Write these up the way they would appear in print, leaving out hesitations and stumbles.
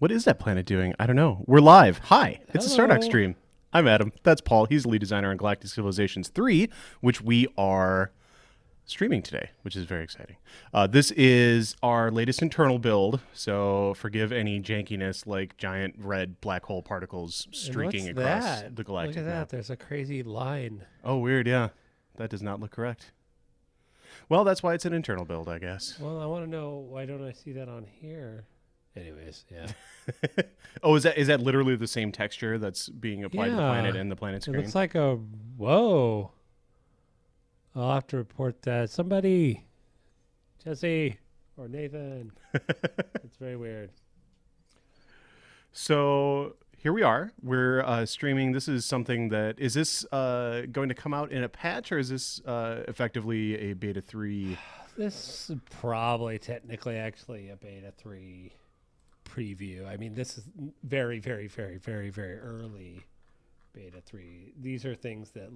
What is that planet doing? I don't know. We're live. Hi, it's a Stardock Hello. stream. I'm Adam. That's Paul. He's the lead designer on Galactic Civilizations III, which we are streaming today, which is very exciting. This is our latest internal build, so forgive any jankiness like giant red black hole particles And what's streaking across that? the Look galactic at that. map. There's a crazy line. Oh, weird, yeah. That does not look correct. Well, that's why it's an internal build, I guess. Well, I want to know why don't I see that on here? Anyways, yeah. Oh, is that literally the same texture that's being applied to the planet Yeah. and the planet It screen? looks like a. Whoa. I'll have to report that. Somebody. Jesse. Or Nathan. It's very weird. So here we are. We're streaming. This is something that is this going to come out in a patch, or is this effectively a beta 3? This is probably technically actually a beta 3 preview. I mean, this is very, very, very, very, very early beta 3. These are things that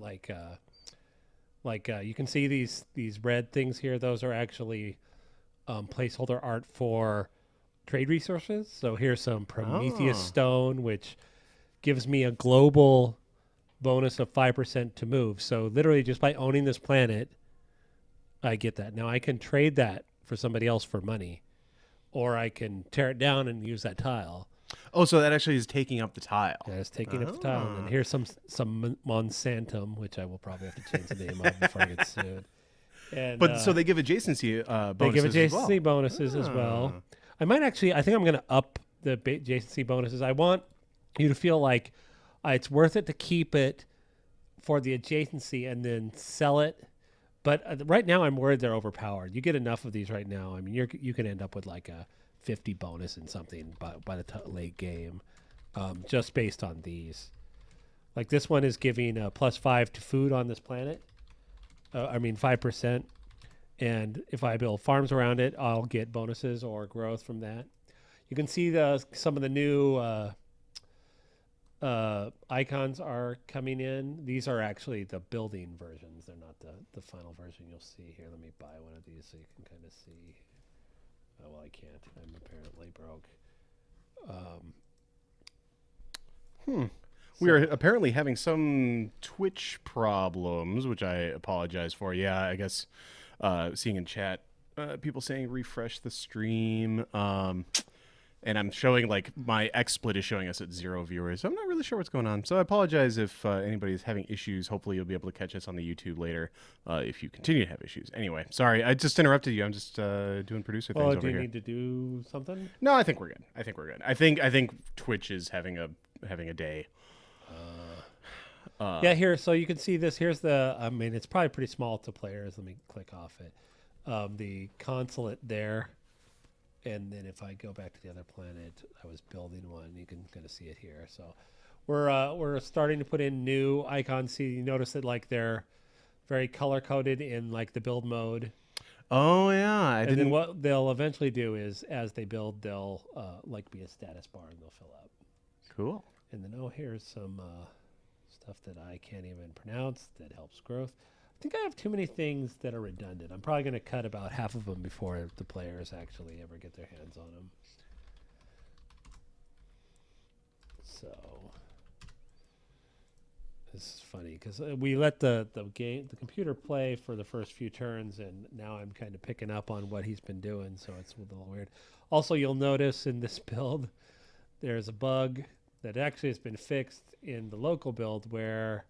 you can see these red things here. Those are actually placeholder art for trade resources. So here's some Prometheus Oh. stone, which gives me a global bonus of 5% to move. So literally just by owning this planet, I get that. Now I can trade that for somebody else for money, or I can tear it down and use that tile. Oh, so that actually is taking up the tile. Yeah, it's taking up the tile. And then Ah. here's some Monsantum, which I will probably have to change the name of before I get sued. And But so they give adjacency they give bonuses as well. adjacency bonuses as well. Ah. I think I'm going to up the adjacency bonuses. I want you to feel like it's worth it to keep it for the adjacency and then sell it. But right now, I'm worried they're overpowered. You get enough of these right now. I mean, you can end up with like a 50 bonus in something by the late game, just based on these. Like this one is giving a +5 to food on this planet. 5%. And if I build farms around it, I'll get bonuses or growth from that. You can see some of the new icons are coming in. These are actually the building versions. They're not the final version you'll see here. Let me buy one of these so you can kind of see. Oh, well, I can't. I'm apparently broke. We are apparently having some Twitch problems, which I apologize for. Yeah, I guess seeing in chat people saying refresh the stream. And I'm showing like my XSplit is showing us at 0 viewers. So I'm not really sure what's going on. So I apologize if anybody's having issues. Hopefully you'll be able to catch us on the YouTube later if you continue to have issues. Anyway, sorry, I just interrupted you. I'm just doing producer things Well, over do you here. need to do something? No, I think we're good. I think we're good. I think Twitch is having a day. Yeah, here. So you can see this. Here's the. I mean, it's probably pretty small to players. Let me click off it. The consulate there, and then if I go back to the other planet, I was building one. You can kind of see it here. So we're starting to put in new icons. See, you notice that like they're very color coded in like the build mode. Oh yeah, I And didn't. then what they'll eventually do is, as they build, they'll like be a status bar and they'll fill up. Cool. And then here's some stuff that I can't even pronounce that helps growth. I think I have too many things that are redundant. I'm probably going to cut about half of them before the players actually ever get their hands on them. So this is funny because we let the computer play for the first few turns, and now I'm kind of picking up on what he's been doing, so it's a little weird. Also, you'll notice in this build there's a bug that actually has been fixed in the local build where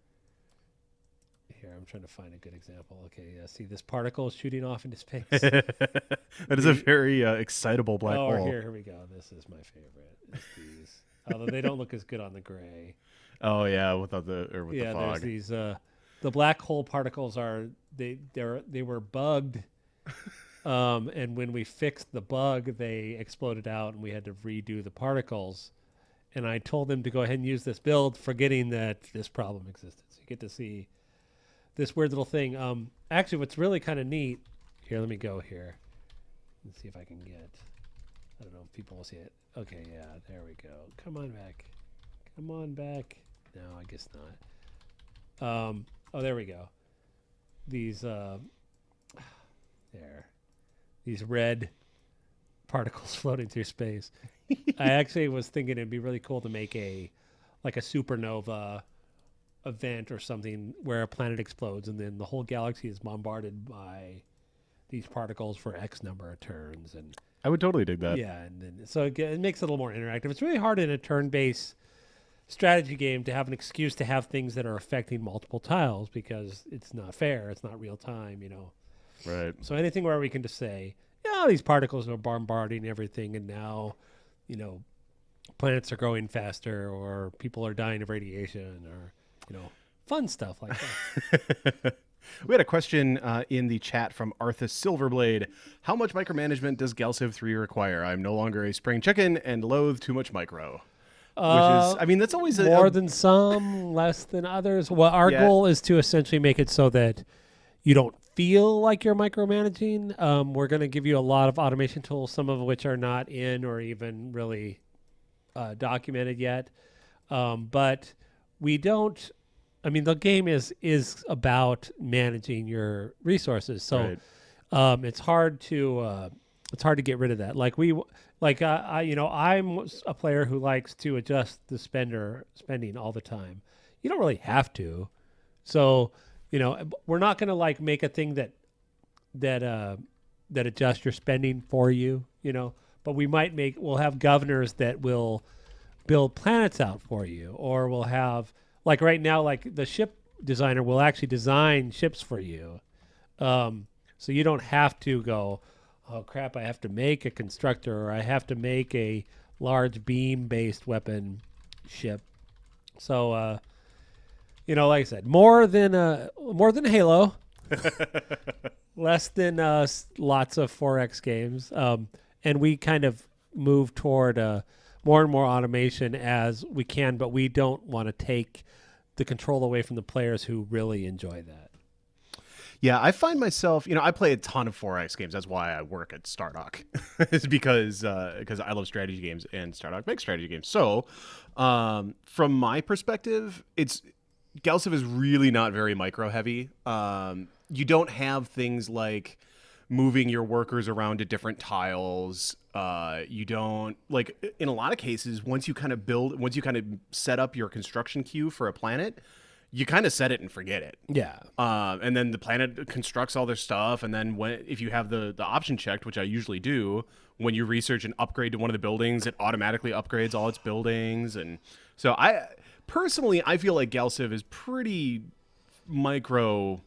here I'm trying to find a good example. Okay, yeah, see this particle is shooting off into space. That is a very excitable black Or hole. here we go. This is my favorite. It's these. Although they don't look as good on the gray. Oh yeah, with the Yeah, there's fog. these the black hole particles are they were bugged. And when we fixed the bug, they exploded out and we had to redo the particles. And I told them to go ahead and use this build, forgetting that this problem existed. So you get to see this weird little thing. Actually, what's really kind of neat, here, let me go here and see if I can get, I don't know if people will see it. Okay, yeah, there we go. Come on back. Come on back. No, I guess not. Oh, there we go. These, there. These red particles floating through space. I actually was thinking it'd be really cool to make a supernova event or something where a planet explodes and then the whole galaxy is bombarded by these particles for X number of turns. And I would totally dig that. yeah, and then so it makes it a little more interactive. It's really hard in a turn-based strategy game to have an excuse to have things that are affecting multiple tiles because it's not fair. It's not real time, Right. So anything where we can just say, yeah, these particles are bombarding everything, and now, planets are growing faster, or people are dying of radiation, or fun stuff like that. We had a question in the chat from Arthas Silverblade. How much micromanagement does Galciv 3 require? I'm no longer a spring chicken and loathe too much micro. Which is, I mean, that's always more than some, less than others. Well, our goal is to essentially make it so that you don't feel like you're micromanaging. We're going to give you a lot of automation tools, some of which are not in or even really documented yet. But we don't. I mean, the game is about managing your resources, so it's hard to get rid of that. I'm a player who likes to adjust the spending all the time. You don't really have to, so we're not going to make a thing that adjusts your spending for you. But we'll have governors that will build planets out for you, or we'll have. Like right now, the ship designer will actually design ships for you. So you don't have to go, oh, crap, I have to make a constructor or I have to make a large beam-based weapon ship. So, like I said, more than Halo, less than lots of 4X games. And we kind of move toward more and more automation as we can, but we don't want to take the control away from the players who really enjoy that. Yeah, I find myself, I play a ton of 4X games. That's why I work at Stardock. It's because I love strategy games and Stardock makes strategy games. So, from my perspective, Galciv is really not very micro heavy. You don't have things like moving your workers around to different tiles. You don't in a lot of cases, once you kind of set up your construction queue for a planet, you kind of set it and forget it. Yeah. And then the planet constructs all their stuff. And then if you have the option checked, which I usually do, when you research an upgrade to one of the buildings, it automatically upgrades all its buildings. And so I feel like Galciv is pretty micro.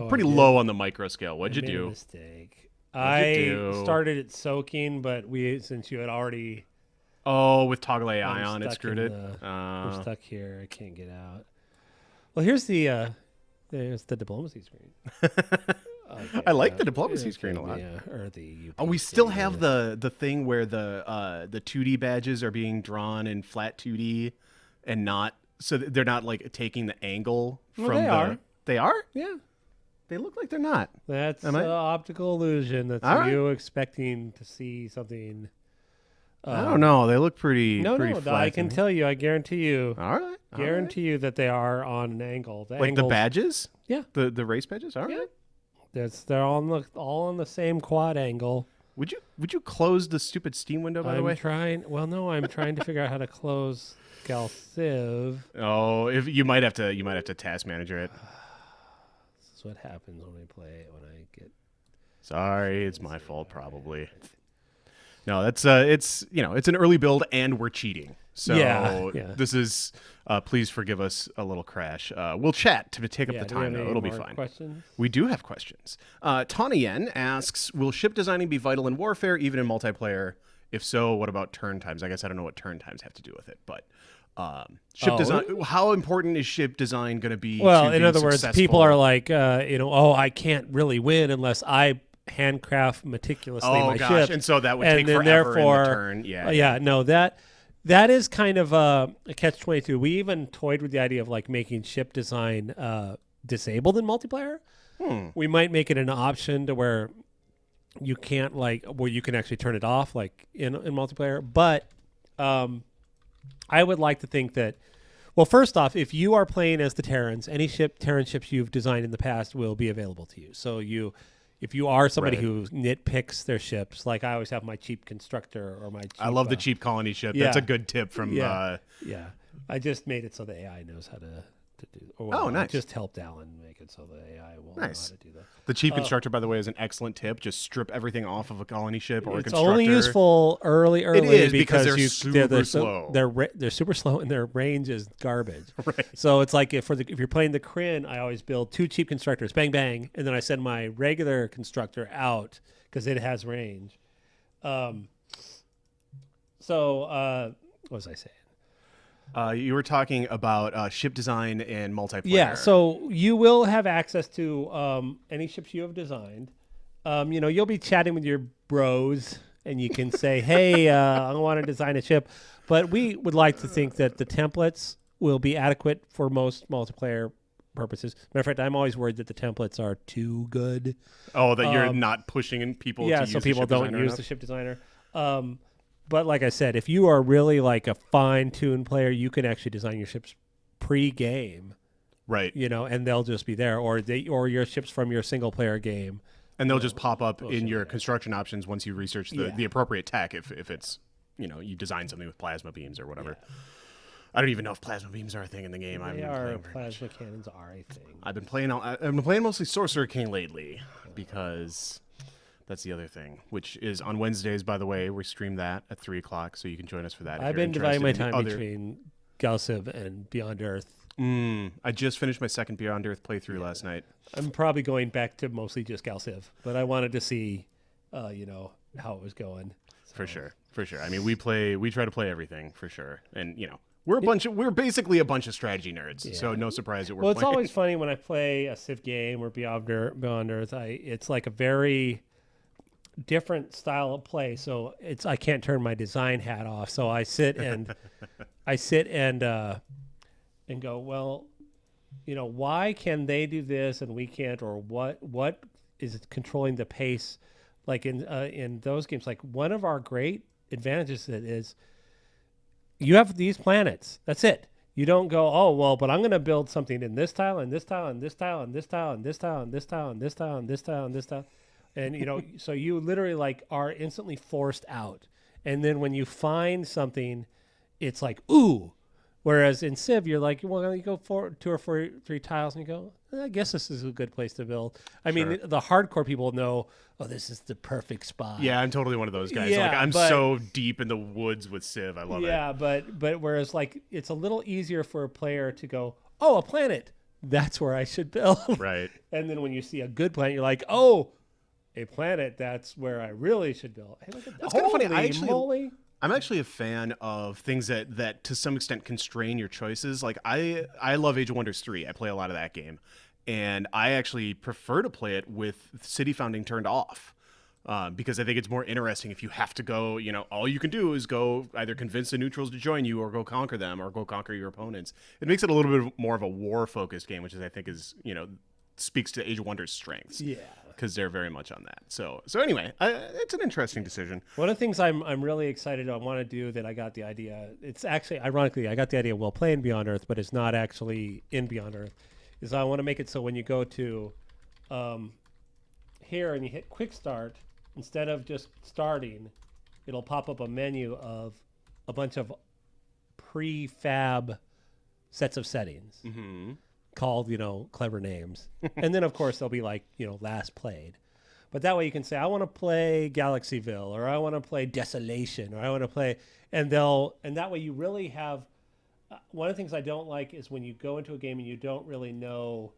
Pretty low on the micro scale. What'd you do? A mistake. I started it soaking, but since you had already. Oh, with toggle AI on, it screwed it. We're stuck here. I can't get out. Well, here's the diplomacy screen. Okay, I like the diplomacy screen a lot. Yeah, or the. We still have the thing where the 2D badges are being drawn in flat 2D, and not so they're not taking the angle from they are. They are? Yeah. They look like they're not. That's an optical illusion. That's you expecting to see something. I don't know. They look pretty flat. I can tell you. I guarantee you. All right. Guarantee you that they are on an angle. The badges? Yeah. The race badges? All right. They're all on the same quad angle. Would you close the stupid Steam window, by the way? I'm trying to figure out how to close Galciv. Oh, if you might have to task manager it. This is what happens when I play it. When I get. Sorry, it's my fault probably. No, that's it's an early build and we're cheating. So this is please forgive us a little crash. We'll chat to take up the time though. It'll be fine. Questions? We do have questions. Tawny Yen asks, will ship designing be vital in warfare, even in multiplayer? If so, what about turn times? I guess I don't know what turn times have to do with it, but ship design. How important is ship design going to be? Well, in other words, people are like, I can't really win unless I handcraft meticulously my ship, and so that would take forever in the turn. No, that is kind of a catch-22. We even toyed with the idea of making ship design disabled in multiplayer. We might make it an option to where you can't where you can actually turn it off in multiplayer. But I would like to think that, well, first off, if you are playing as the Terrans, any Terran ships you've designed in the past will be available to you. So if you are somebody Right. who nitpicks their ships, like I always have my cheap constructor or my cheap, I love the cheap colony ship. That's yeah. a good tip from. Yeah. Yeah. I just made it so the AI knows how to do. Or well, Oh, I nice. just helped Alan make it so the AI will know how Nice. to do that. The cheap constructor, by the way, is an excellent tip. Just strip everything off of a colony ship or a It's constructor. only useful early is because because they're super so, slow. they're super slow and their range is garbage. Right. So it's like if you're playing the Kryn, I always build 2 cheap constructors, bang bang, and then I send my regular constructor out because it has range. What was I saying? You were talking about ship design and multiplayer. Yeah, so you will have access to any ships you have designed. You'll be chatting with your bros, and you can say, "Hey, I want to design a ship," but we would like to think that the templates will be adequate for most multiplayer purposes. Matter of fact, I'm always worried that the templates are too good. Oh, that you're not pushing in people. Yeah, to so use people the ship don't designer use enough? the ship designer. But like I said, if you are really like a fine-tuned player, you can actually design your ships pre-game, Right. and they'll just be there, or your ships from your single-player game. And they'll just pop up show in your you. construction options once you research the appropriate tech. If it's you design something with plasma beams or whatever. Yeah. I don't even know if plasma beams are a thing in the game. They are plasma cannons are a thing. I've been playing mostly Sorcerer King lately because that's the other thing, which is on Wednesdays. By the way, we stream that at 3:00, so you can join us for that. I've been dividing my time between Galciv and Beyond Earth. I just finished my second Beyond Earth playthrough last night. I'm probably going back to mostly just Galciv, but I wanted to see, how it was going. So. For sure. I mean, we try to play everything for sure, and we're basically a bunch of strategy nerds. Yeah. So no surprise that we're. Well, it's playing. always funny when I play a Civ game or Beyond Earth. It's like a very different style of play. So I can't turn my design hat off. So I sit and and go, well, why can they do this and we can't, or what is controlling the pace? Like in those games, like one of our great advantages is you have these planets. That's it. You don't go, oh well, but I'm going to build something in this tile and this tile and this tile and this tile and this tile and this tile and this tile and this tile and this tile, and so you literally like are instantly forced out. And then when you find something, it's like ooh. Whereas in Civ, you're like, well, you go 2 or 3 tiles, and you go, I guess this is a good place to build. I mean, the hardcore people know, oh, this is the perfect spot. Yeah, I'm totally one of those guys. Yeah, I'm so deep in the woods with Civ. I love it. Yeah, but whereas like it's a little easier for a player to go, oh, a planet, that's where I should build. Right. And then when you see a good planet, you're like, oh, a planet, that's where I really should build. Hey, look at That's kind of funny. moly. I'm actually a fan of things that to some extent constrain your choices. Like I love Age of Wonders 3. I play a lot of that game, and I actually prefer to play it with city founding turned off because I think it's more interesting if you have to go. All you can do is go either convince the neutrals to join you, or go conquer them, or go conquer your opponents. It makes it a little bit more of a war focused game, which I think is speaks to Age of Wonders' strengths. Yeah. Because they're very much on that. So anyway, it's an interesting decision. One of the things I'm really excited I want to do that I got the idea. It's actually ironically I got the idea while playing Beyond Earth, but it's not actually in Beyond Earth. Is I want to make it so when you go to here and you hit Quick Start, instead of just starting, it'll pop up a menu of a bunch of prefab sets of settings. Mm-hmm. Called, clever names. And then, of course, they'll be like, last played. But that way you can say, I want to play Galaxyville, or I want to play Desolation, or I want to play, and that way you really have, one of the things I don't like is when you go into a game and you don't really know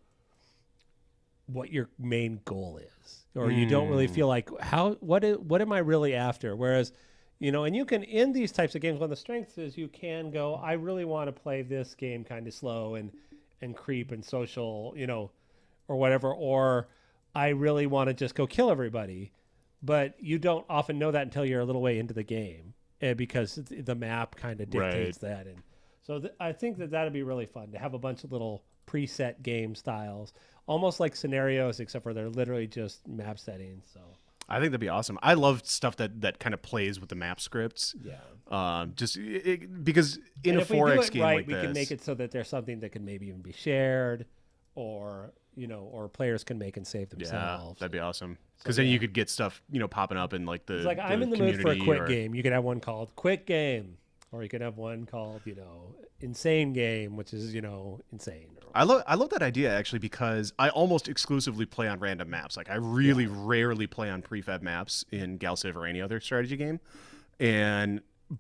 what your main goal is, or you don't really feel like, what am I really after? Whereas, and you can, in these types of games, one of the strengths is you can go, I really want to play this game kind of slow and creep and social, or whatever, or I really want to just go kill everybody. But you don't often know that until you're a little way into the game, because the map kind of dictates that. And so I think that'd be really fun to have a bunch of little preset game styles, almost like scenarios, except for they're literally just map settings. So I think that'd be awesome. I love stuff that kind of plays with the map scripts. yeah. Because in and a if we do 4X it game right, like we this, can make it so that there's something that can maybe even be shared, or or players can make and save Yeah, themselves. that'd be awesome. Because then you could get stuff, popping up in like the It's like, the I'm in the mood for a community quick or- game. You could have one called Quick Game, or you could have one called, Insane Game, which is, insane. I love that idea actually because I almost exclusively play on random maps. Like I really rarely play on prefab maps in Gal Civ or any other strategy game,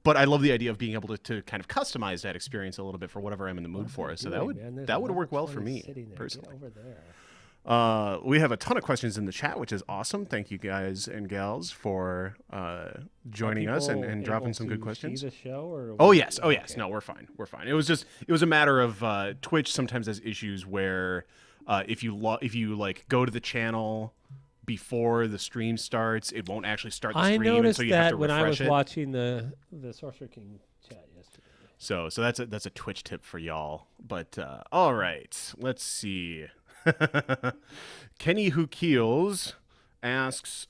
but I love the idea of being able to kind of customize that experience a little bit for whatever I'm in the mood for. So that would work well for me personally. Get over there. We have a ton of questions in the chat, which is awesome. Thank you guys and gals for joining us and dropping some good questions. See the show or Oh yes. No, we're fine. It was a matter of Twitch sometimes has issues where if you like go to the channel before the stream starts, it won't actually start the stream. I noticed so you have to when I was refresh it. watching the Sorcerer King chat yesterday. So that's a Twitch tip for y'all. But all right, let's see. Kenny Who Keels asks,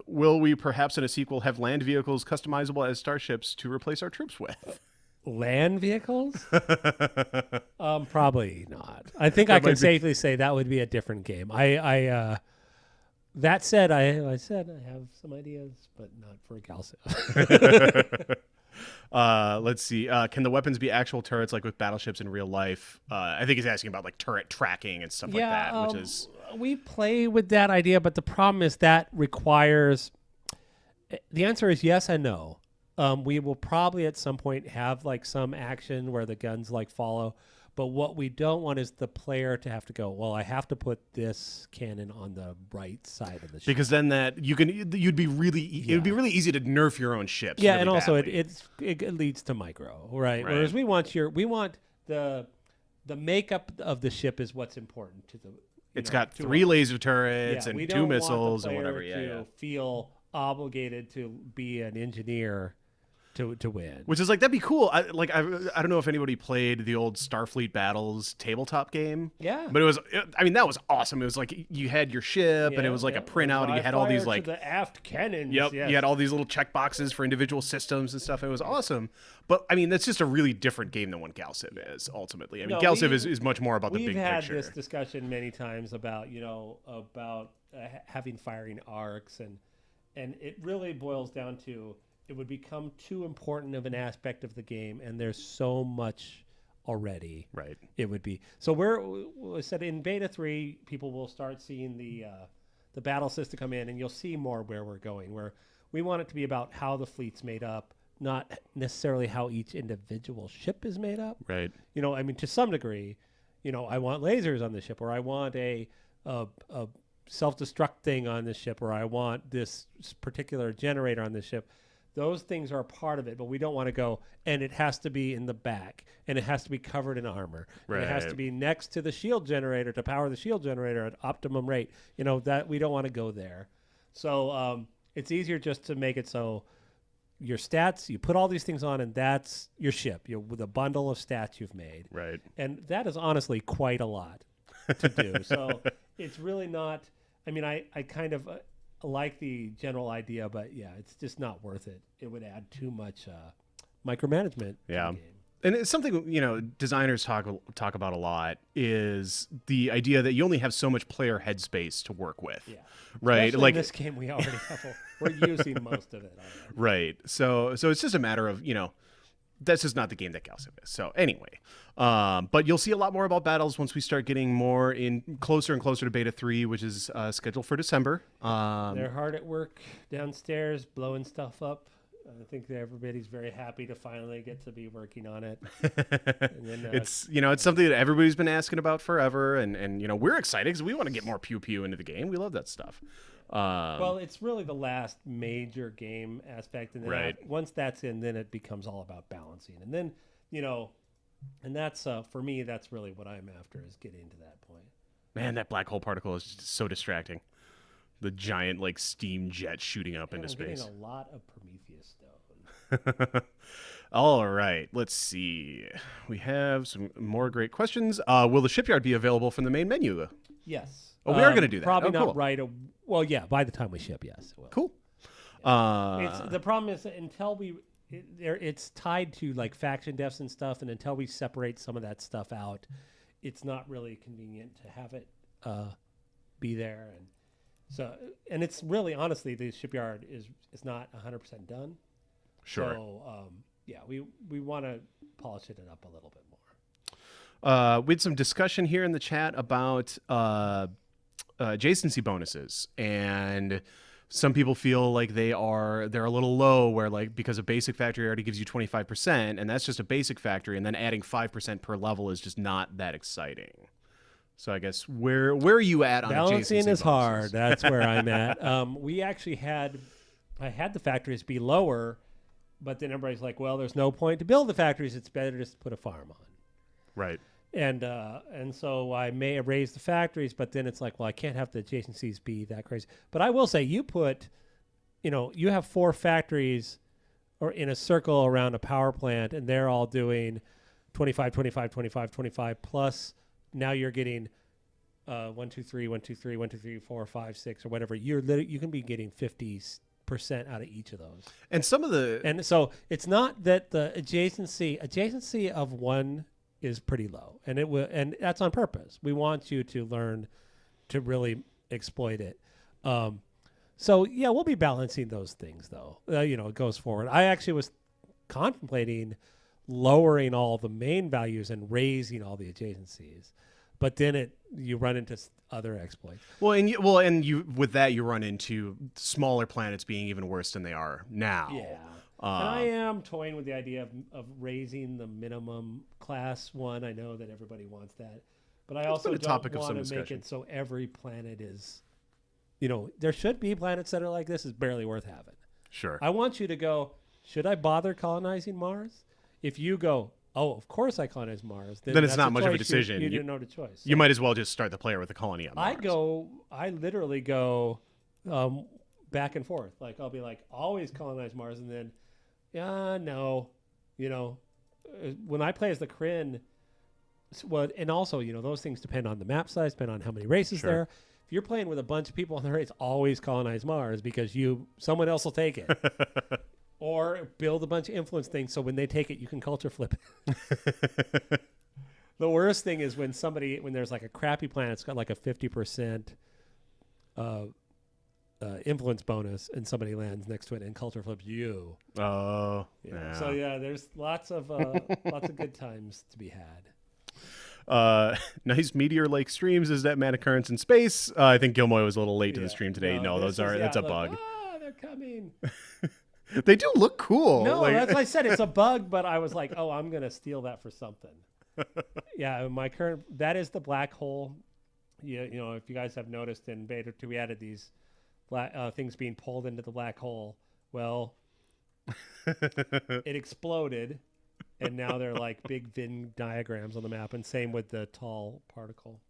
will we perhaps in a sequel have land vehicles customizable as starships to replace our troops with? Land vehicles? Probably not. I think I can safely say that would be a different game. That said, I have some ideas, but not for Galciv. Let's see. Can the weapons be actual turrets like with battleships in real life? I think he's asking about like turret tracking and stuff like that, which is we play with that idea, but the problem is that requires. The answer is yes and no. We will probably at some point have like some action where the guns like follow, but what we don't want is the player to have to go, well, I have to put this cannon on the right side of the ship. Because then it would be really easy to nerf your own ships. Yeah, really and also badly. it leads to micro, right? Whereas we want the makeup of the ship is what's important to the. It's got 3 laser turrets and 2 missiles and whatever. To feel obligated to be an engineer to win. Which is like, that'd be cool. I don't know if anybody played the old Starfleet Battles tabletop game. Yeah. But that was awesome. It was like you had your ship and it was like a printout and you had all these like the aft cannons. Yep. Yes. You had all these little check boxes for individual systems and stuff. It was awesome. But that's just a really different game than what Galciv is ultimately. Galciv is much more about the big picture. We've had this discussion many times about, having firing arcs and it really boils down to it would become too important of an aspect of the game, and there's so much already. Right. It would be. So we said in beta 3, people will start seeing the battle system come in, and you'll see more where we're going. Where we want it to be about how the fleet's made up, not necessarily how each individual ship is made up. Right. To some degree, I want lasers on the ship, or I want a self-destruct thing on the ship, or I want this particular generator on the ship. Those things are a part of it, but we don't want to go, and it has to be in the back, and it has to be covered in armor. Right. And it has to be next to the shield generator to power the shield generator at optimum rate. That we don't want to go there. So it's easier just to make it so your stats, you put all these things on, and that's your ship, with a bundle of stats you've made. Right. And that is honestly quite a lot to do. So it's really not, I kind of... like the general idea, but yeah, it's just not worth it. It would add too much micromanagement to the game. And it's something, designers talk about a lot is the idea that you only have so much player headspace to work with. Yeah. Right. Especially like in this game, we already have, we're using most of it already. Right. So it's just a matter of, that's just not the game that Galciv is. So anyway, but you'll see a lot more about battles once we start getting more closer and closer to beta 3, which is scheduled for December. They're hard at work downstairs, blowing stuff up. I think that everybody's very happy to finally get to be working on it. And then, it's something that everybody's been asking about forever, and we're excited because we want to get more pew pew into the game. We love that stuff. Well, it's really the last major game aspect, and then once that's in, then it becomes all about balancing, and then and that's for me, that's really what I'm after, is getting to that point. Man, that black hole particle is just so distracting. The giant steam jet shooting up into space. Getting a lot of Prometheus stone. All right, let's see. We have some more great questions. Will the shipyard be available from the main menu? Yes. Oh, we are going to do that. Probably cool. not right. Well, yeah, by the time we ship, yes. It will. Cool. The problem is that until it's tied to faction defs and stuff, and until we separate some of that stuff out, it's not really convenient to have it be there. And so, and it's really honestly, the shipyard is not 100% done. Sure. So yeah, we want to polish it up a little bit more. We had some discussion here in the chat about adjacency bonuses, and some people feel like they're a little low, where like because a basic factory already gives you 25%, and that's just a basic factory, and then adding 5% per level is just not that exciting. So I guess where are you at on Balancing adjacency is bonuses? hard. That's where I'm at. We actually I had the factories be lower, but then everybody's like, well, there's no point to build the factories. It's better just to put a farm on. Right. And so I may have raised the factories, but then it's like, well, I can't have the adjacencies be that crazy. But I will say, you have 4 factories or in a circle around a power plant, and they're all doing 25, 25, 25, 25 plus. Now you're getting 1, 2, 3, 1, 2, 3, 1, 2, 3, 4, 5, 6, or whatever. You can be getting 50% out of each of those. And so it's not that the adjacency of one is pretty low, and that's on purpose. We want you to learn to really exploit it. So yeah, we'll be balancing those things though. It goes forward. I actually was contemplating lowering all the main values and raising all the adjacencies, but then you run into other exploits. And you with that you run into smaller planets being even worse than they are now. Yeah. And I am toying with the idea of raising the minimum class 1. I know that everybody wants that, but I also don't want to make it so every planet is, there should be planets that are like, this is barely worth having. Sure. I want you to go, should I bother colonizing Mars? If you go, oh, of course I colonize Mars, then it's not much of a decision. You didn't know the choice. You might as well just start the player with a colony on Mars. I literally go back and forth. Like, I'll be like, always colonize Mars, and then, no, when I play as the Kryn, well, and also, those things depend on the map size, depend on how many races there. If you're playing with a bunch of people on the race, always colonize Mars, because someone else will take it. Or build a bunch of influence things, so when they take it, you can culture flip it. The worst thing is when there's like a crappy planet, it's got like a 50% influence bonus, and somebody lands next to it and culture flips you. Oh, yeah. So yeah, there's lots of good times to be had. Nice Meteor Lake streams. Is that mad occurrence in space? I think Gilmoy was a little late to the stream today. No, that's a bug. They're coming. They do look cool. No, that's what I said. It's a bug, but I was like, oh, I'm going to steal that for something. Yeah, that is the black hole. If you guys have noticed in Beta 2, we added these things being pulled into the black hole. Well, it exploded, and now they're like big Venn diagrams on the map, and same with the tall particle.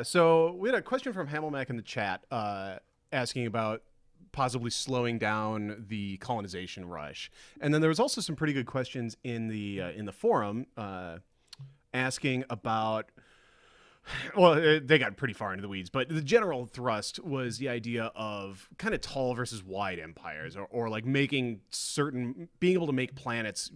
So we had a question from Hamelmack in the chat asking about possibly slowing down the colonization rush, and then there was also some pretty good questions in the forum asking about. Well, they got pretty far into the weeds, but the general thrust was the idea of kind of tall versus wide empires, or like being able to make planets,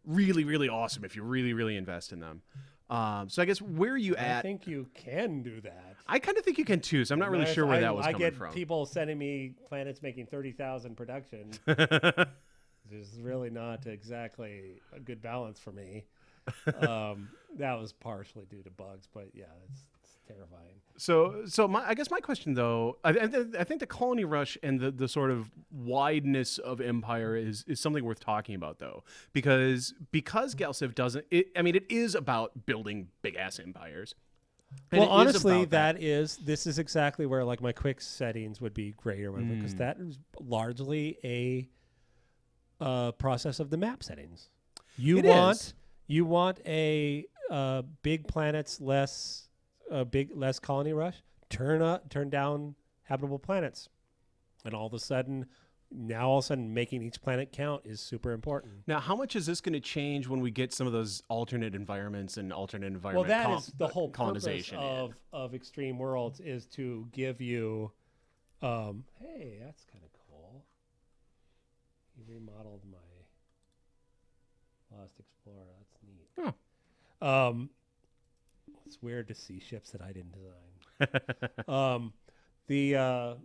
really, really awesome if you really, really invest in them. So I guess where are you at? I think you can do that. I kind of think you can too, so I'm not really sure where that was coming from. I get people sending me planets making 30,000 production. This is really not exactly a good balance for me. That was partially due to bugs, but yeah, it's terrifying. So I guess my question though, I think the colony rush and the sort of wideness of empire is something worth talking about though, because Galciv doesn't. It is about building big ass empires. Well, honestly, this is exactly where like my quick settings would be great or whatever, because that is largely a process of the map settings. You want a big planets less colony rush. Turn down habitable planets, and all of a sudden making each planet count is super important. Now, how much is this going to change when we get some of those alternate environments and alternate environment? Well, that is the whole colonization purpose of Extreme Worlds, is to give you. Hey, that's kind of cool. He remodeled my Lost Explorer. That's neat. Oh. It's weird to see ships that I didn't design. Um, the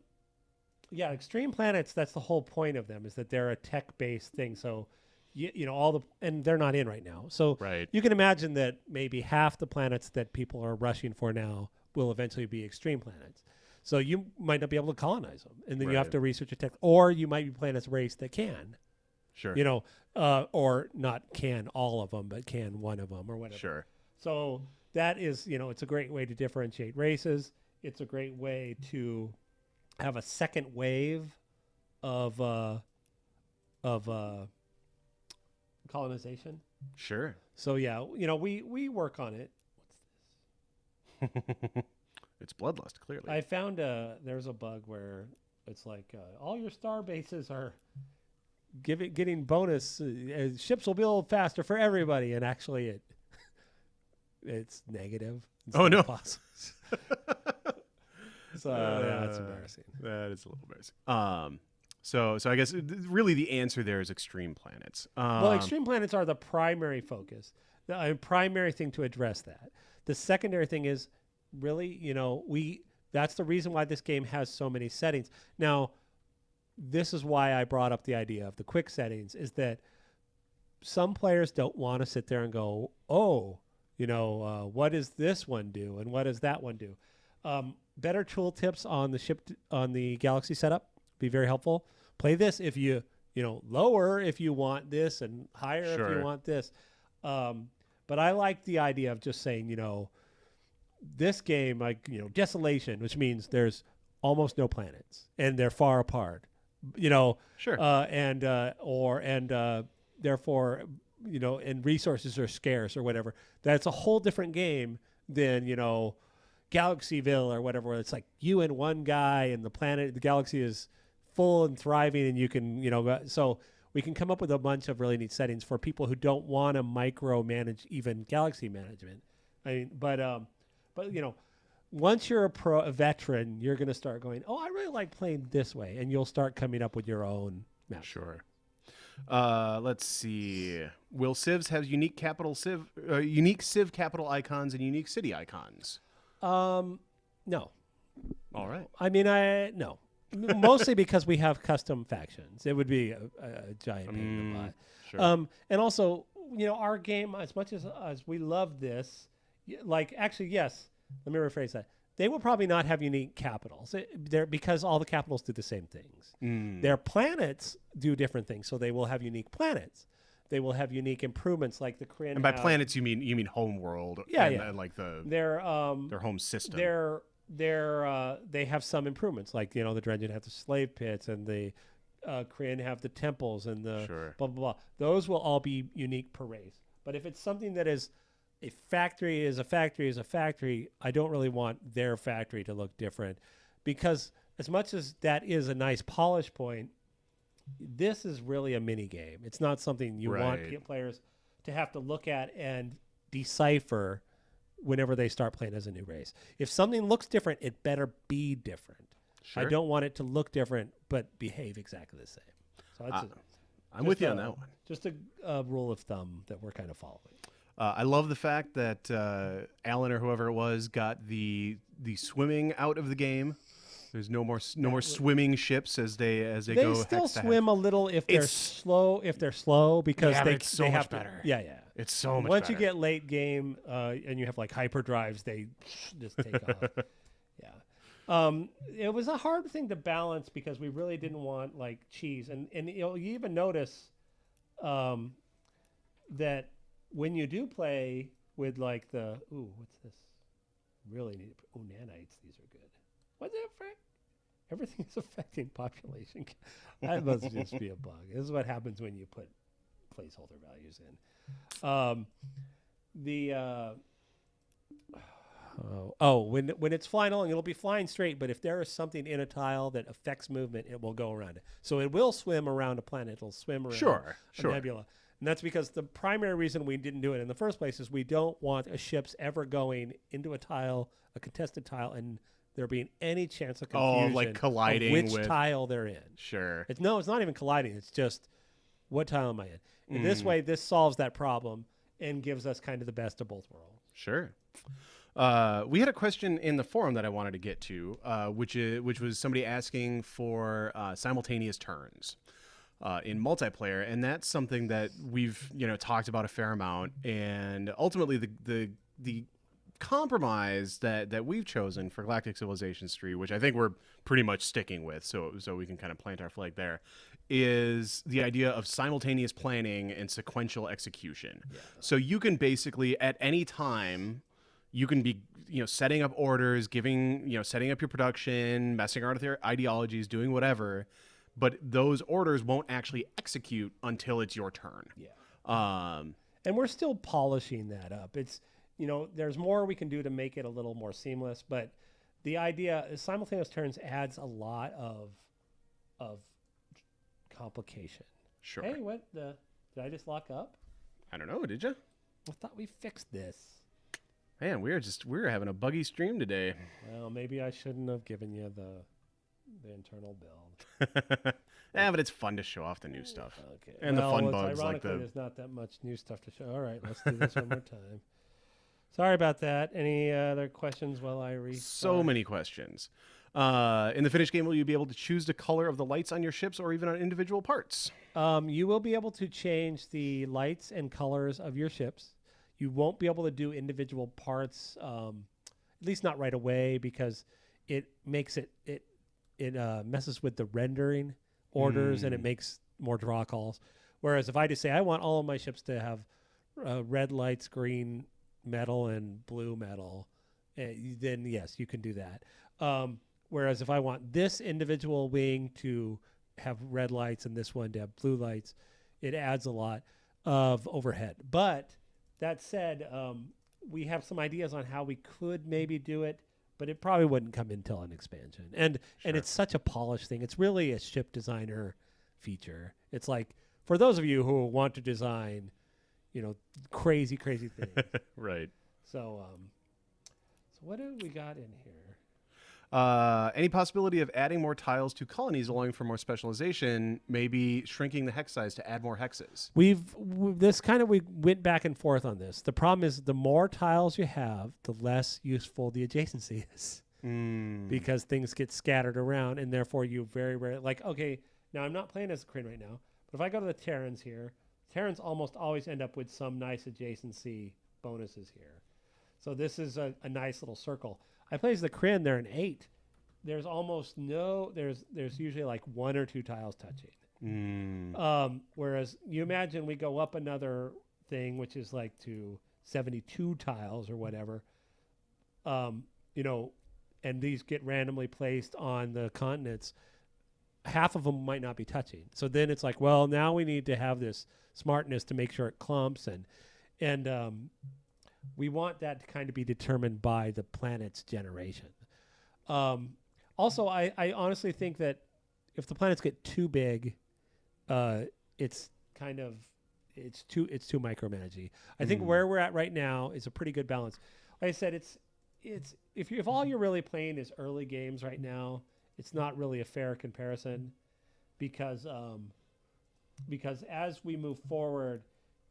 yeah, extreme planets. That's the whole point of them, is that they're a tech-based thing. So, you know, and they're not in right now. So Right. you can imagine that maybe half the planets that people are rushing for now will eventually be extreme planets. So you might not be able to colonize them, and then you have Right. to research a tech, or you might be playing as a race that can, Sure. you know, or not can all of them, but can one of them or whatever. Sure. So that is, you know, it's a great way to differentiate races. It's a great way to have a second wave of of colonization. Sure. So yeah, you know, we work on it. It's bloodlust, clearly. I found there's a bug where it's like all your star bases are getting bonus. Ships will build faster for everybody, and actually it's negative. Oh, no. Positive. So yeah, it's embarrassing. That is a little embarrassing. So I guess really the answer there is extreme planets. Well, extreme planets are the primary focus, the primary thing to address that. The secondary thing is really, you know, that's the reason why this game has so many settings. Now, this is why I brought up the idea of the quick settings, is that some players don't want to sit there and go, oh, you know, what does this one do and what does that one do? Better tool tips on the Galaxy setup be very helpful. Play this if you know, lower if you want this and higher if Sure. you want this. But I like the idea of just saying, you know, this game, like, you know, desolation, which means there's almost no planets and they're far apart, you know, Sure. therefore, you know, and resources are scarce or whatever. That's a whole different game than, you know, Galaxyville or whatever, where it's like you and one guy and the galaxy is full and thriving, and you can, you know, so we can come up with a bunch of really neat settings for people who don't want to micromanage even galaxy management. I mean, but you know, once you're a veteran, you're going to start going, oh, I really like playing this way, and you'll start coming up with your own map. Sure. Let's see. Will civs have unique civ capital icons and unique city icons? No. All right. I mean, no. Mostly because we have custom factions. It would be a giant pain in the butt. Sure. And also, you know, our game, as much as we love this, like, actually, yes, let me rephrase that. They will probably not have unique capitals because all the capitals do the same things. Their planets do different things, so they will have unique planets. They will have unique improvements, like the Kryn. And by planets, you mean home world? Yeah, and like their home system. They have some improvements, like, you know, the Dredgen have the slave pits, and the Kryn have the temples, and the blah blah blah. Those will all be unique per race. But if it's something that is a factory is a factory, I don't really want their factory to look different, because as much as that is a nice polish point, this is really a mini game. It's not something you want players to have to look at and decipher whenever they start playing as a new race. If something looks different, it better be different. Sure. I don't want it to look different but behave exactly the same. So I'm with you on that one. Just a rule of thumb that we're kind of following. I love the fact that Alan or whoever it was got the swimming out of the game. There's no more swimming ships as they go. They still swim a little if they're slow. Because it's so they much have better. To, yeah. It's so much Once better. you get late game and you have like hyperdrives, they just take off. Yeah. It was a hard thing to balance because we really didn't want like cheese, and you know, you even notice that when you do play with like what's this? Really need nanites. These are good. What's it affect? Everything is affecting population. That must just be a bug. This is what happens when you put placeholder values in. When it's flying along, it'll be flying straight, but if there is something in a tile that affects movement, it will go around it. So it will swim around a planet. It'll swim around a nebula. And that's because the primary reason we didn't do it in the first place is we don't want a ships ever going into a tile, a contested tile, and there being any chance of confusion like colliding of which with tile they're in. Sure. It's not even colliding. It's just, what tile am I in? In this way, this solves that problem and gives us kind of the best of both worlds. Sure. We had a question in the forum that I wanted to get to, which was somebody asking for simultaneous turns in multiplayer, and that's something that we've talked about a fair amount. And ultimately, the compromise that we've chosen for Galactic Civilizations 3, which I think we're pretty much sticking with, so we can kind of plant our flag there, is the idea of simultaneous planning and sequential execution. Yeah. So you can basically at any time you can be setting up orders, setting up your production, messing around with your ideologies, doing whatever, but those orders won't actually execute until it's your turn. Yeah. And we're still polishing that up. It's there's more we can do to make it a little more seamless, but the idea is simultaneous turns adds a lot of complication. Sure. Hey, did I just lock up? I don't know. Did you? I thought we fixed this. Man, we're having a buggy stream today. Well, maybe I shouldn't have given you the internal build. Yeah, but it's fun to show off the new stuff. Okay. And the fun bugs like the. There's not that much new stuff to show. All right, let's do this one more time. Sorry about that. Any other questions while I read? So many questions. In the finished game, will you be able to choose the color of the lights on your ships or even on individual parts? You will be able to change the lights and colors of your ships. You won't be able to do individual parts, at least not right away, because it makes it messes with the rendering orders and it makes more draw calls. Whereas if I just say I want all of my ships to have red lights, green metal, and blue metal, then yes, you can do that. Whereas if I want this individual wing to have red lights and this one to have blue lights, it adds a lot of overhead. But that said, we have some ideas on how we could maybe do it, but it probably wouldn't come until an expansion. And it's such a polished thing. It's really a ship designer feature. It's like for those of you who want to design, crazy things. Right. So what do we got in here? Any possibility of adding more tiles to colonies allowing for more specialization, maybe shrinking the hex size to add more hexes? We went back and forth on this. The problem is the more tiles you have, the less useful the adjacency is. Because things get scattered around, and therefore you very rarely, like, okay, now I'm not playing as a Kryn right now, but if I go to the Terrans here, Terrans almost always end up with some nice adjacency bonuses here. So this is a nice little circle. I play as the Kryn, they're an 8. There's almost there's usually like 1 or 2 tiles touching. Whereas you imagine we go up another thing, which is like to 72 tiles or whatever, and these get randomly placed on the continents. Half of them might not be touching. So then it's like, well, now we need to have this smartness to make sure it clumps and we want that to kind of be determined by the planet's generation. Also, I honestly think that if the planets get too big, it's too micromanaging. I think where we're at right now is a pretty good balance. Like I said, it's if all you're really playing is early games right now, it's not really a fair comparison because as we move forward,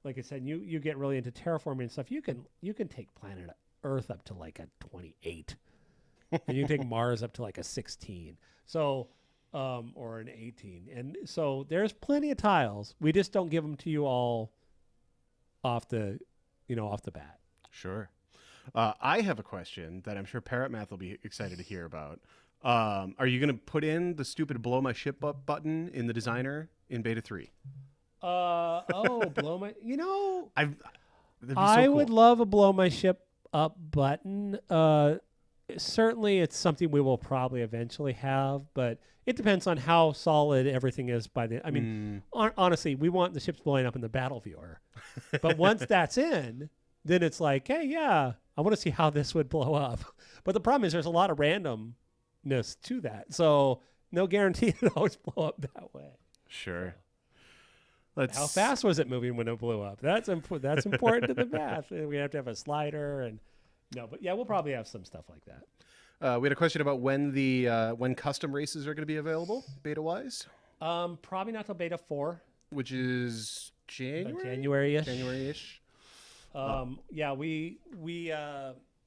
like I said, you get really into terraforming and stuff. You can take planet Earth up to like a 28, and you can take Mars up to like a 16. So, or an 18. And so there's plenty of tiles. We just don't give them to you all off the bat. Sure. I have a question that I'm sure Parrot Math will be excited to hear about. Are you going to put in the stupid blow my ship up button in the designer in beta 3? Blow my, I would love a blow my ship up button. Certainly it's something we will probably eventually have, but it depends on how solid everything is honestly, we want the ships blowing up in the battle viewer. But once that's in, then it's like, hey, yeah, I want to see how this would blow up. But the problem is there's a lot of randomness to that. So no guarantee it always blow up that way. Sure. How fast was it moving when it blew up? That's important to the math. We have to have a slider but yeah, we'll probably have some stuff like that. We had a question about when custom races are going to be available, beta wise. Probably not till beta 4, which is January. January-ish. January-ish. Yeah, we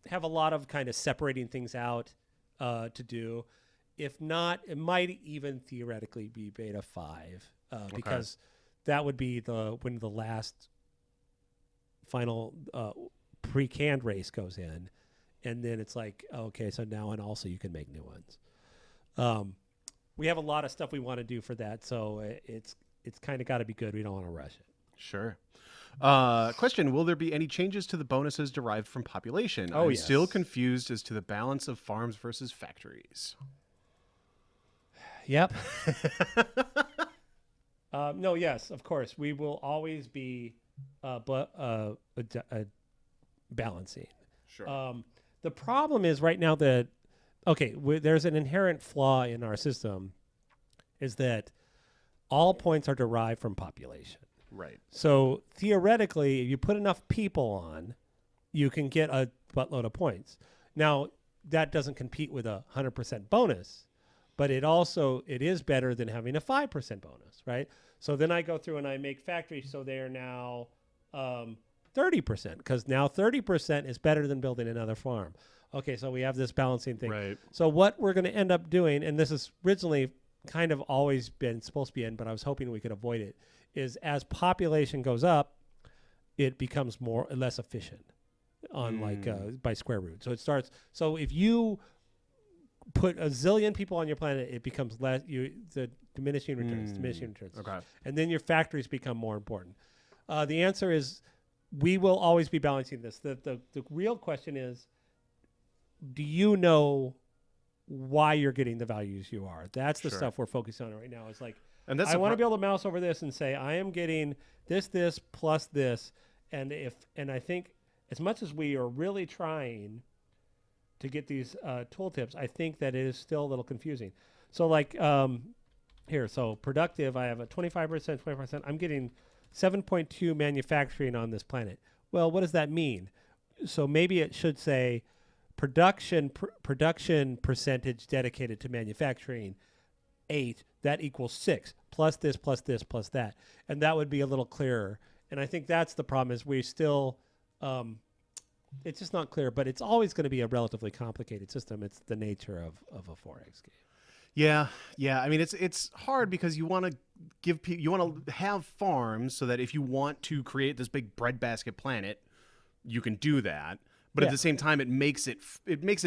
have a lot of kind of separating things out to do. If not, it might even theoretically be beta 5 because that would be when the last final pre-canned race goes in, and then it's like, okay, so now and also you can make new ones. We have a lot of stuff we want to do for that, so it's kind of got to be good. We don't want to rush it. Sure. Question: will there be any changes to the bonuses derived from population? Oh, I'm yes. still confused as to the balance of farms versus factories. Yep. No, yes, of course. We will always be balancing. Sure. The problem is right now that, there's an inherent flaw in our system, is that all points are derived from population. Right. So theoretically, if you put enough people on, you can get a buttload of points. Now, that doesn't compete with 100% bonus, but it is better than having a 5% bonus, right? So then I go through and I make factories so they are now 30%, because now 30% is better than building another farm. Okay, so we have this balancing thing. Right. So what we're going to end up doing, and this is originally kind of always been supposed to be in, but I was hoping we could avoid it, is as population goes up, it becomes less efficient on by square root. So it starts. So if you put a zillion people on your planet, it becomes less. The diminishing returns. Okay. And then your factories become more important. The answer is we will always be balancing this. The real question is, do you know why you're getting the values you are? That's the stuff we're focusing on right now. It's like, and I want to be able to mouse over this and say, I am getting this plus this. And I think as much as we are really trying to get these tooltips, I think that it is still a little confusing. So like here, so productive, I have a 25%, 25%. I'm getting 7.2 manufacturing on this planet. Well, what does that mean? So maybe it should say production percentage dedicated to manufacturing 8, that equals 6, plus this, plus this, plus that. And that would be a little clearer. And I think that's the problem, is we still, it's just not clear, but it's always going to be a relatively complicated system. It's the nature of a 4X game. Yeah. I mean, it's hard because you want to you want to have farms so that if you want to create this big breadbasket planet, you can do that. But at the same time, it makes it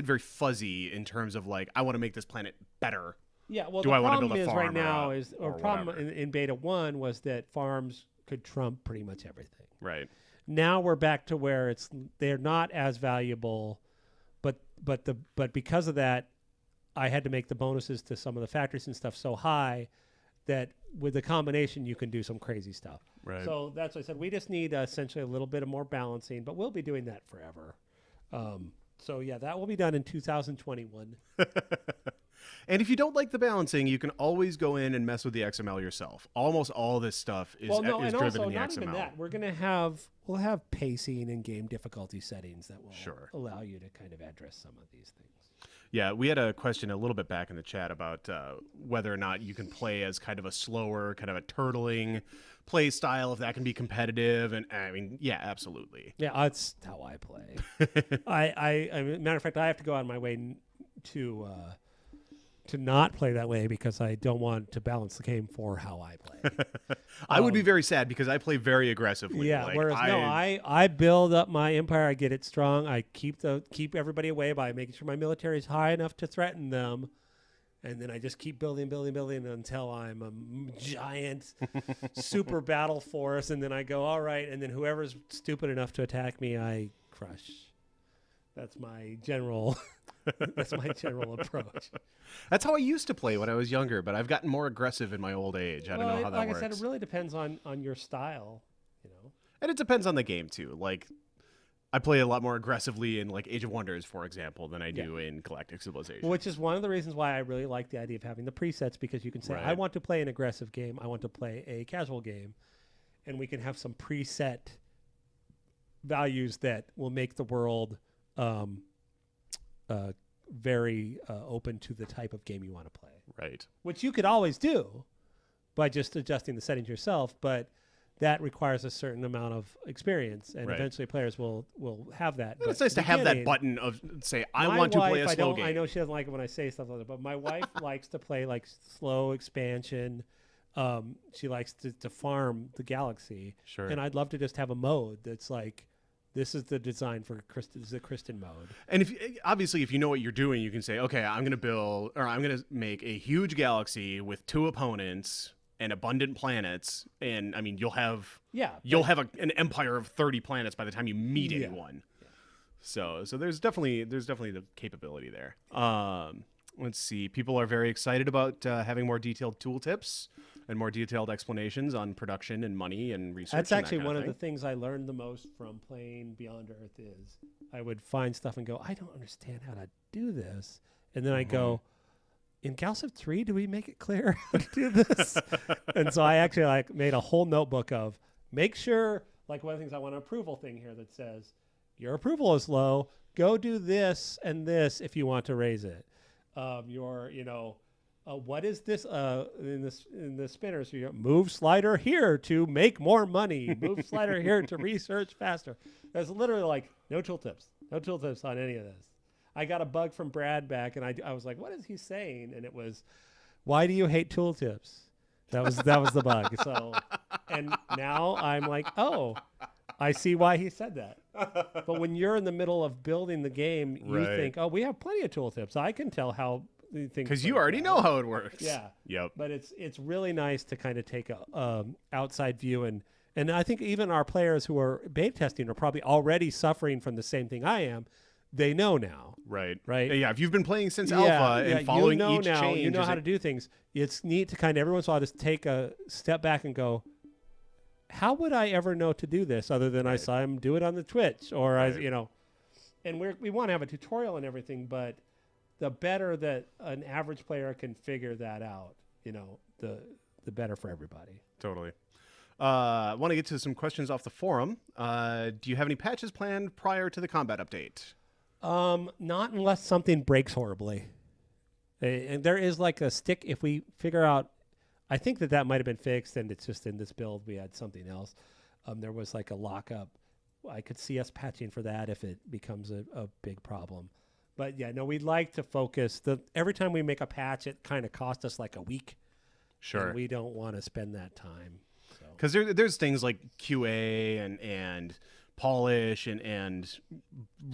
very fuzzy in terms of like, I want to make this planet better. Yeah, well, do the I want to problem build a is farm right now or problem in beta 1 was that farms could trump pretty much everything. Right. Now we're back to where they're not as valuable, but because of that, I had to make the bonuses to some of the factories and stuff so high that with the combination you can do some crazy stuff. Right. So that's what I said. We just need essentially a little bit of more balancing, but we'll be doing that forever. So yeah, that will be done in 2021. And if you don't like the balancing, you can always go in and mess with the XML yourself. Almost all this stuff is driven in the not XML. Even that. We'll have pacing and game difficulty settings that will allow you to kind of address some of these things. Yeah, we had a question a little bit back in the chat about whether or not you can play as kind of a slower, kind of a turtling play style, if that can be competitive. And I mean, yeah, absolutely. Yeah, that's how I play. Matter of fact, I have to go out of my way to not play that way because I don't want to balance the game for how I play. I would be very sad because I play very aggressively. Yeah, whereas I build up my empire, I get it strong, I keep everybody away by making sure my military is high enough to threaten them, and then I just keep building until I'm a giant super battle force, and then I go, all right, and then whoever's stupid enough to attack me, I crush. That's my general approach. That's how I used to play when I was younger, but I've gotten more aggressive in my old age. I don't know how that works. Like I said, it really depends on your style, you know. And it depends on the game too. Like, I play a lot more aggressively in like Age of Wonders, for example, than I do in Galactic Civilizations. Which is one of the reasons why I really like the idea of having the presets, because you can say, I want to play an aggressive game, I want to play a casual game, and we can have some preset values that will make the world very open to the type of game you want to play. Right. Which you could always do by just adjusting the settings yourself, but that requires a certain amount of experience, and Right. eventually players will have that. And it's But nice the to have that beginning, button of say, I my want to play wife, a slow game. I know she doesn't like it when I say stuff like that, but my wife likes to play like slow expansion. She likes to farm the galaxy, Sure. and I'd love to just have a mode that's like, this is the design for the Kristen mode. And if you know what you're doing, you can say, okay, I'm going to make a huge galaxy with 2 opponents and abundant planets, and I mean, you'll have an empire of 30 planets by the time you meet anyone. Yeah. So there's definitely the capability there. Let's see. People are very excited about having more detailed tooltips and more detailed explanations on production and money and research. That's actually one of the things I learned the most from playing Beyond Earth is I would find stuff and go, I don't understand how to do this. And then I go, in Galactic 3, do we make it clear how to do this? And so I actually made a whole notebook of make sure, one of the things I want an approval thing here that says, your approval is low. Go do this and this if you want to raise it. What is this in the spinners? So you move slider here to make more money. Move slider here to research faster. There's literally no tooltips on any of this. I got a bug from Brad back, and I was like, what is he saying? And it was, why do you hate tooltips? That was the bug. So, and now I'm like, oh, I see why he said that. But when you're in the middle of building the game, you think, oh, we have plenty of tooltips. I can tell how things because you already know how it works. Yeah. Yep. But it's really nice to kind of take a outside view, and I think even our players who are beta testing are probably already suffering from the same thing I am. They know now. Right. Right. Yeah. If you've been playing since alpha and following each change, you know how to do things. It's neat to kind of every once in a while just take a step back and go, how would I ever know to do this other than I saw him do it on the Twitch or and we want to have a tutorial and everything, but the better that an average player can figure that out, the better for everybody. Totally. I want to get to some questions off the forum. Do you have any patches planned prior to the combat update? Not unless something breaks horribly. And there is a stick. If we figure out, I think that might have been fixed, and it's just in this build we had something else. There was a lockup. I could see us patching for that if it becomes a big problem. But yeah, no, we'd like to focus. Every time we make a patch, it kind of costs us a week. Sure. And we don't want to spend that time. Because there's things like QA and polish and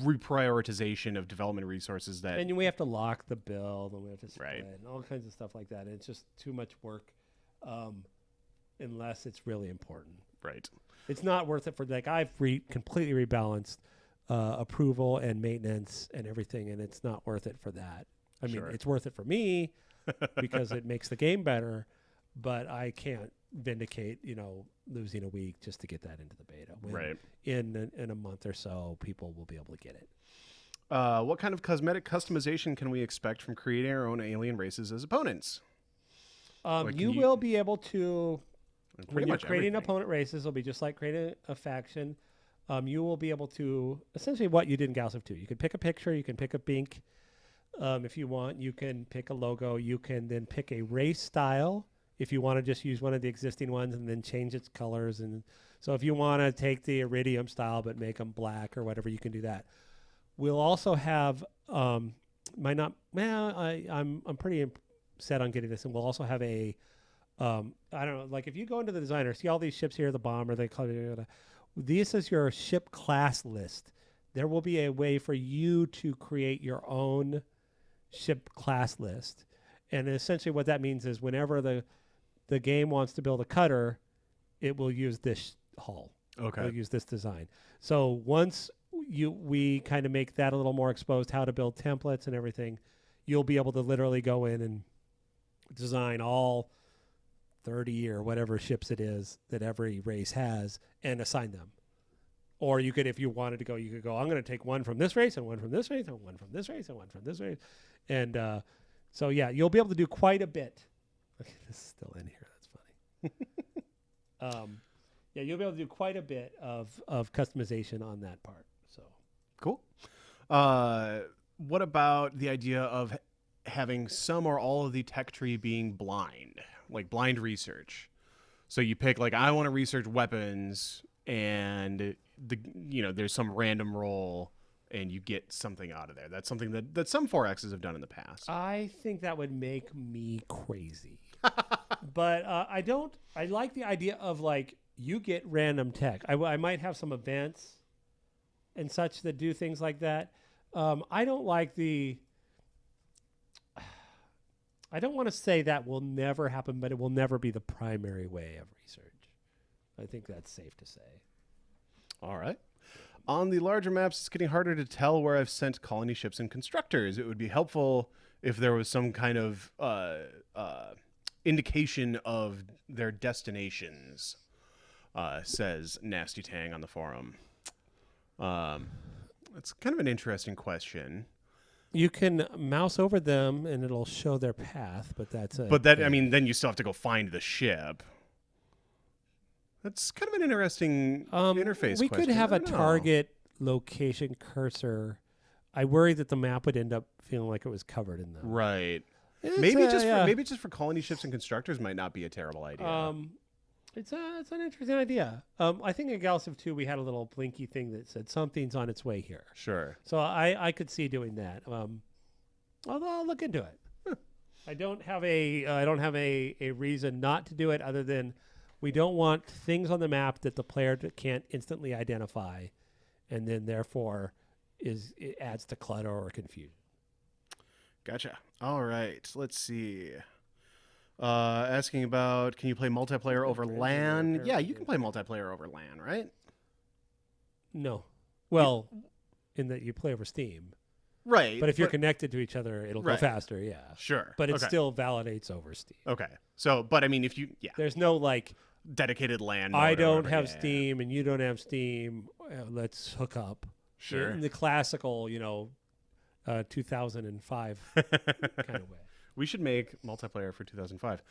reprioritization of development resources that... And we have to lock the build, and we have to split Right. and all kinds of stuff like that. And it's just too much work unless it's really important. Right. It's not worth it for I've completely rebalanced approval and maintenance and everything, and it's not worth it for that. I mean, it's worth it for me because it makes the game better, but I can't vindicate, losing a week just to get that into the beta. Right. In a month or so, people will be able to get it. What kind of cosmetic customization can we expect from creating our own alien races as opponents? You will be able to, when you're creating everything. opponent races, it'll be just like creating a faction. You will be able to, essentially what you did in Galactic 2. You can pick a picture, you can pick a bink. If you want, you can pick a logo. You can then pick a race style if you want to just use one of the existing ones and then change its colors. And so if you want to take the Iridium style but make them black or whatever, you can do that. We'll also have, I'm pretty set on getting this, and we'll also have I don't know, if you go into the designer, see all these ships here, the bomber, this is your ship class list. There will be a way for you to create your own ship class list. And essentially what that means is whenever the game wants to build a cutter, it will use this hull. Okay. It'll use this design. So once we kind of make that a little more exposed, how to build templates and everything, you'll be able to literally go in and design all 30 or whatever ships it is that every race has and assign them. Or you could, if you wanted to go, you could go, I'm going to take one from this race and one from this race and one from this race and one from this race. And so, yeah, you'll be able to do quite a bit. Okay, this is still in here. That's funny. Yeah, you'll be able to do quite a bit of customization on that part. So cool. What about the idea of having some or all of the tech tree being blind, like blind research? So you pick like I want to research weapons, and there's some random roll, and you get something out of there. That's something that some 4Xs have done in the past. I think that would make me crazy. But I don't. I like the idea of like you get random tech. I might have some events and such that do things like that. I don't like the. I don't want to say that will never happen, but it will never be the primary way of research. I think that's safe to say. All right. On the larger maps, it's getting harder to tell where I've sent colony ships and constructors. It would be helpful if there was some kind of indication of their destinations, says Nasty Tang on the forum. It's kind of an interesting question. You can mouse over them and it'll show their path, but that's it. But that, I mean, then you still have to go find the ship. That's kind of an interesting interface We question. could have I a don't know. target location cursor. I worry that the map would end up feeling like it was covered in them. Right. It's, Maybe yeah. just for colony ships and constructors might not be a terrible idea. It's an interesting idea. I think in Galactic 2 we had a little blinky thing that said something's on its way here. Sure. So I could see doing that. Although I'll look into it. I don't have a reason not to do it other than we don't want things on the map that the player can't instantly identify, and then therefore it adds to clutter or confusion. Gotcha. All right. Let's see. Asking about, can you play multiplayer over LAN? Yeah, you can play multiplayer over LAN, right? No. Well, in that you play over Steam. Right. But if you're connected to each other, it'll go faster, yeah. Sure. But it still validates over Steam. Okay. So, but I mean, if you, There's no like, dedicated LAN. I don't have Steam and you don't have Steam. Let's hook up. Sure. In the classical, 2005 kind of way. We should make multiplayer for 2005.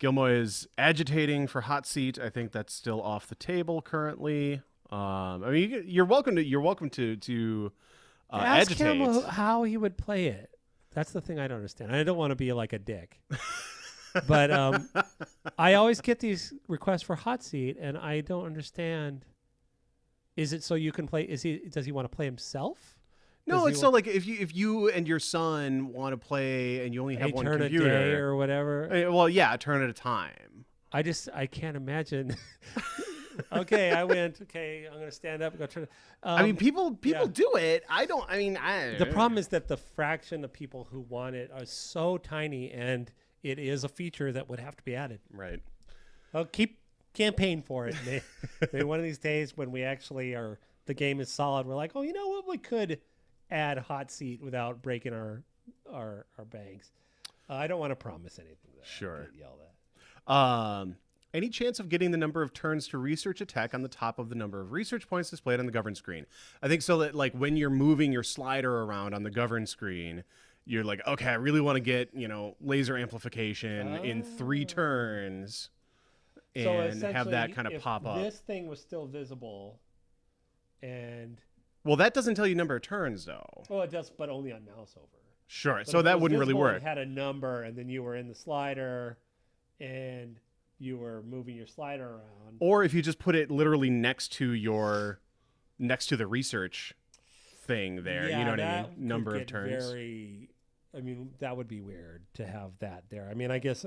Gilmoy is agitating for hot seat. I think that's still off the table currently. I mean, you're welcome to Ask agitate. him how he would play it. That's the thing I don't understand. I don't want to be like a dick. But I always get these requests for hot seat, and I don't understand. Is it so you can play? Does he want to play himself? No, it's so like if you and your son want to play and you only have one turn computer a day or whatever. Well, yeah, a turn at a time. I can't imagine. Okay, I went. Okay, I'm gonna stand up and go turn. I mean, people do it. I don't. I mean, the problem is that the fraction of people who want it are so tiny, and it is a feature that would have to be added. Right. I'll keep campaign for it. Maybe one of these days when we actually are, the game is solid, we're like, oh, you know what, we could add hot seat without breaking our banks. I don't want to promise anything. Sure. Yell that. Any chance of getting the number of turns to research a tech on the top of the number of research points displayed on the govern screen? I think so that like when you're moving your slider around on the govern screen, you're like, okay, I really want to get, laser amplification in 3 turns and have that kind of pop up. This thing was still visible and... Well, that doesn't tell you number of turns, though. Well, it does, but only on mouse over. Sure, But so that wouldn't really work. It had a number, and then you were in the slider, and you were moving your slider around. Or if you just put it literally next to the research thing there, you know what I mean? Number of turns. That would be weird to have that there. I mean, I guess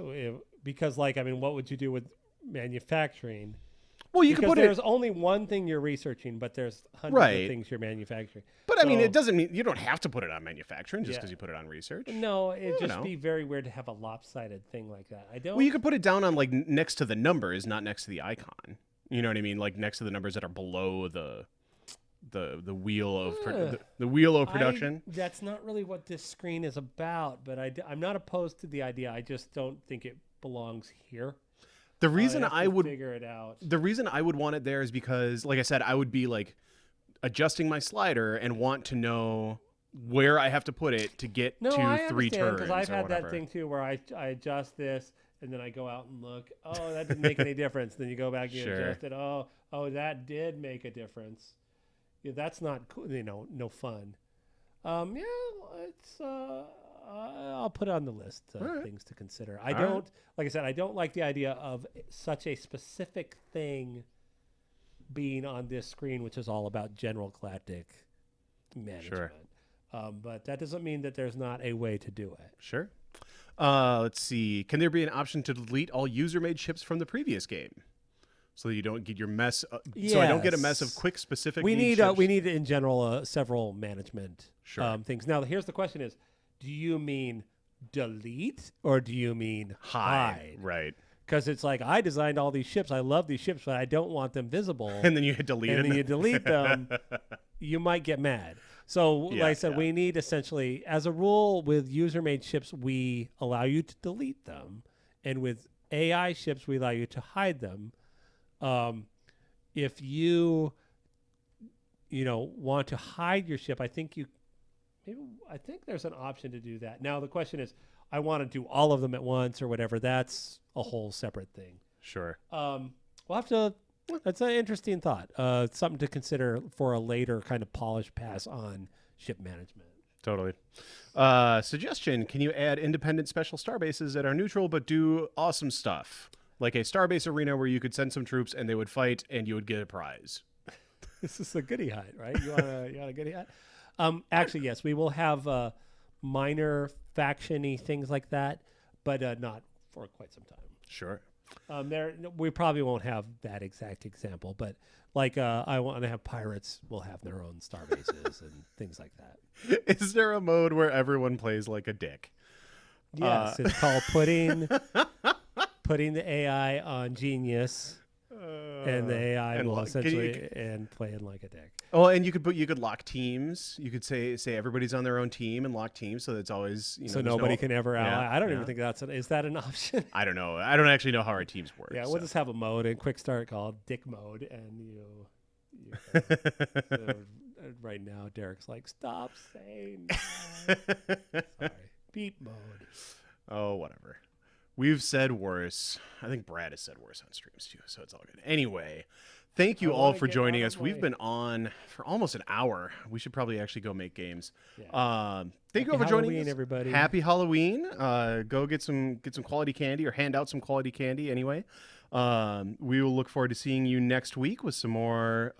because, what would you do with manufacturing? Well, you can put there's only one thing you're researching, but there's hundreds of things you're manufacturing. But I mean, it doesn't mean you don't have to put it on manufacturing just because you put it on research. No, it'd just be very weird to have a lopsided thing like that. I don't. Well, you could put it down on like next to the numbers, not next to the icon. You know what I mean? Like next to the numbers that are below the wheel of the wheel of production. That's not really what this screen is about. But I'm not opposed to the idea. I just don't think it belongs here. The reason I would figure it out. The reason I would want it there is because, like I said, I would be like adjusting my slider and want to know where I have to put it to get to 3 turns. Because I've had that thing too, where I adjust this and then I go out and look. Oh, that didn't make any difference. Then you go back and adjust it. Oh, that did make a difference. Yeah, that's not cool. No fun. It's. I'll put it on the list of All right. things to consider. All right. Like I said, I don't like the idea of such a specific thing being on this screen, which is all about general galactic management. But that doesn't mean that there's not a way to do it. Sure. Let's see. Can there be an option to delete all user-made ships from the previous game, so that you don't get your mess? So I don't get a mess of Yes. quick specific. We need ships? we need in general several management Sure. things. Now, here's the question: is do you mean delete or do you mean hide? Right. Because it's like I designed all these ships. I love these ships, but I don't want them visible. And then you hit delete. and it. then you delete them, you might get mad. So, like I said, we need essentially, as a rule, with user-made ships, we allow you to delete them, and with AI ships, we allow you to hide them. If you want to hide your ship, I think there's an option to do that. Now, the question is, I want to do all of them at once or whatever. That's a whole separate thing. Sure. We'll have to. That's an interesting thought. Something to consider for a later kind of polished pass on ship management. Totally. Suggestion: can you add independent special starbases that are neutral but do awesome stuff, like a starbase arena where you could send some troops and they would fight and you would get a prize? This is a goodie hut, right? You want a goodie hut? Actually, yes, we will have minor faction-y things like that, but not for quite some time. Sure. We probably won't have that exact example, but like I want to have pirates will have their own star bases and things like that. Is there a mode where everyone plays like a dick? Yes, it's called putting the AI on genius, and the AI and will lo- can you- essentially and playing like a dick. Oh, and you could lock teams. You could say everybody's on their own team and lock teams, so it's always So nobody can ever ally. Yeah, I don't yeah. even think is that an option? I don't know. I don't actually know how our teams work. Yeah, so. we'll just have a mode in quick start called Dick Mode, and right now Derek's like, stop saying that. Sorry, beep mode. Oh, whatever. We've said worse. I think Brad has said worse on streams too, so it's all good. Anyway, thank you I all wanna for get joining out us. of We've my- been on for almost an hour. We should probably actually go make games. Yeah. Thank you all Happy for joining Halloween, us. everybody. Happy Halloween. Go get some quality candy or hand out some quality candy anyway. We will look forward to seeing you next week with some more.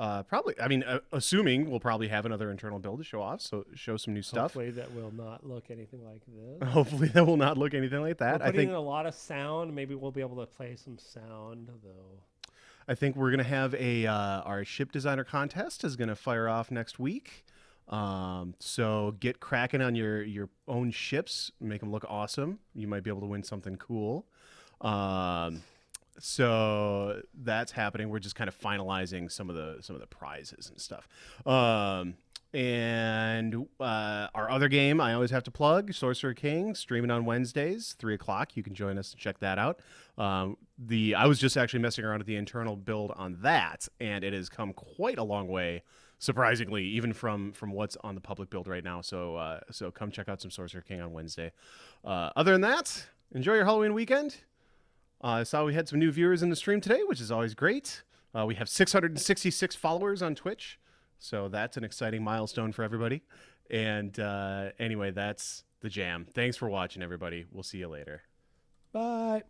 Assuming we'll probably have another internal build to show off, so show some new stuff. Hopefully that will not look anything like this. Hopefully that will not look anything like that. We're I putting think in a lot of sound. Maybe we'll be able to play some sound though. I think we're gonna have our ship designer contest is gonna fire off next week. So get cracking on your own ships, make them look awesome. You might be able to win something cool. So that's happening. We're just kind of finalizing some of the prizes and stuff. And our other game I always have to plug, Sorcerer King, streaming on Wednesdays, 3:00. You can join us and check that out. I was just actually messing around with the internal build on that, and it has come quite a long way, surprisingly, even from what's on the public build right now. So come check out some Sorcerer King on Wednesday. Other than that, enjoy your Halloween weekend. I saw we had some new viewers in the stream today, which is always great. We have 666 followers on Twitch, so that's an exciting milestone for everybody. And anyway, that's the jam. Thanks for watching, everybody. We'll see you later. Bye.